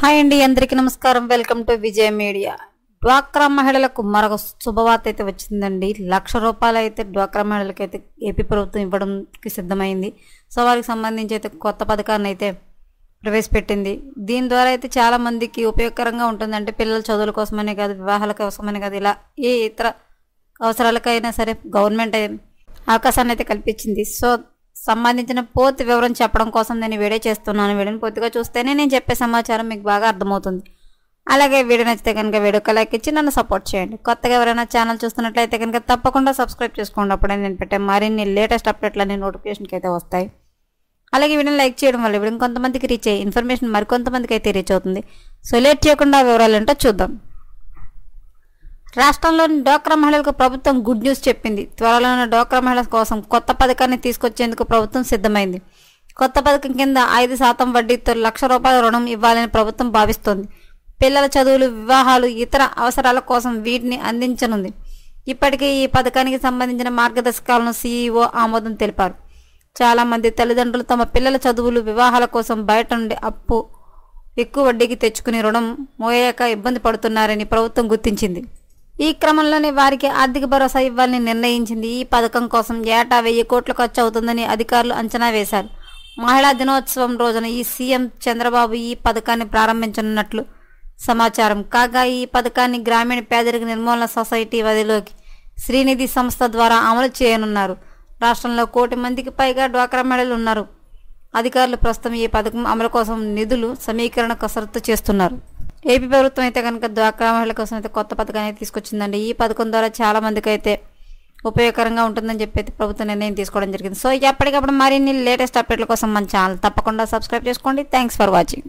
Hi అండి, అందరికీ నమస్కారం. Welcome to Vijaya media. డ్వాక్రా మహిళలకు మరొక శుభవార్త అయితే వచ్చిందండి. 1,00,000 రూపాయలు అయితే డ్వాక్రా మహిళలకు అయితే ఏపీ ప్రభుత్వం ఇవ్వడానికి సిద్ధమైంది. సో వారికి సంబంధించి అయితే కొత్త పథకాన్ని అయితే ప్రవేశపెట్టింది. దీని ద్వారా అయితే చాలా మందికి ఉపయోగకరంగా ఉంటుంది. అంటే పిల్లల చదువుల కోసమనే కాదు, వివాహాల కోసమనే కాదు, ఇలా ఏ ఇతర అవసరాలకైనా సరే గవర్నమెంట్ అవకాశాన్ని అయితే కల్పించింది. సో సంబంధించిన పూర్తి వివరం చెప్పడం కోసం నేను వీడియో చేస్తున్నాను. వీడియోని పూర్తిగా చూస్తేనే నేను చెప్పే సమాచారం మీకు బాగా అర్థమవుతుంది. అలాగే వీడియో నచ్చితే కనుక వీడియోకి లైక్ ఇచ్చి నన్ను సపోర్ట్ చేయండి. కొత్తగా ఎవరైనా ఛానల్ చూస్తున్నట్లయితే కనుక తప్పకుండా సబ్స్క్రైబ్ చేసుకోండి. అప్పుడే నేను పెట్టే మరిన్ని లేటెస్ట్ అప్డేట్లన్నీ నోటిఫికేషన్కి అయితే వస్తాయి. అలాగే వీడియోని లైక్ చేయడం వల్ల వీడియో కొంతమందికి రీచ్ అయ్యి ఇన్ఫర్మేషన్ మరికొంతమందికి అయితే రీచ్ అవుతుంది. సో లేట్ చేయకుండా వివరాలు ఏంటో చూద్దాం. రాష్ట్రంలోని డ్వాక్రా మహిళలకు ప్రభుత్వం గుడ్ న్యూస్ చెప్పింది. త్వరలోనే డ్వాక్రా మహిళల కోసం కొత్త పథకాన్ని తీసుకొచ్చేందుకు ప్రభుత్వం సిద్ధమైంది. కొత్త పథకం కింద 5% వడ్డీతో 1,00,000 రూపాయల రుణం ఇవ్వాలని ప్రభుత్వం భావిస్తోంది. పిల్లల చదువులు, వివాహాలు, ఇతర అవసరాల కోసం వీటిని అందించనుంది. ఇప్పటికే ఈ పథకానికి సంబంధించిన మార్గదర్శకాలను సీఈఓ ఆమోదం తెలిపారు. చాలామంది తల్లిదండ్రులు తమ పిల్లల చదువులు, వివాహాల కోసం బయట నుండి అప్పు ఎక్కువ వడ్డీకి తెచ్చుకుని రుణం మోయలేక ఇబ్బంది పడుతున్నారని ప్రభుత్వం గుర్తించింది. ఈ క్రమంలోనే వారికి ఆర్థిక భరోసా ఇవ్వాలని నిర్ణయించింది. ఈ పథకం కోసం ఏటా 1,000 కోట్లు ఖర్చు అవుతుందని అధికారులు అంచనా వేశారు. మహిళా దినోత్సవం రోజున సీఎం చంద్రబాబు ఈ పథకాన్ని ప్రారంభించనున్నట్లు సమాచారం. కాగా ఈ పథకాన్ని గ్రామీణ పేదరిక నిర్మూలన సొసైటీ పరిధిలోకి శ్రీనిధి సంస్థ ద్వారా అమలు చేయనున్నారు. రాష్ట్రంలో 1 కోటి మందికి పైగా డ్వాక్రా మహిళలు ఉన్నారు. అధికారులు ప్రస్తుతం ఈ పథకం అమలు కోసం నిధులు సమీకరణ కసరత్తు చేస్తున్నారు. ఏపీ ప్రభుత్వం అయితే కనుక డ్వాక్రా మహిళల కోసం అయితే కొత్త పథకాన్ని తీసుకొచ్చిందండి. ఈ పథకం ద్వారా చాలా మందికి అయితే ఉపయోగకరంగా ఉంటుందని చెప్పి అయితే ప్రభుత్వం నిర్ణయం తీసుకోవడం జరిగింది. సో ఎప్పటికప్పుడు మరిన్ని లేటెస్ట్ అప్డేట్ల కోసం మన ఛానల్ తప్పకుండా సబ్స్క్రైబ్ చేసుకోండి. Thanks for watching.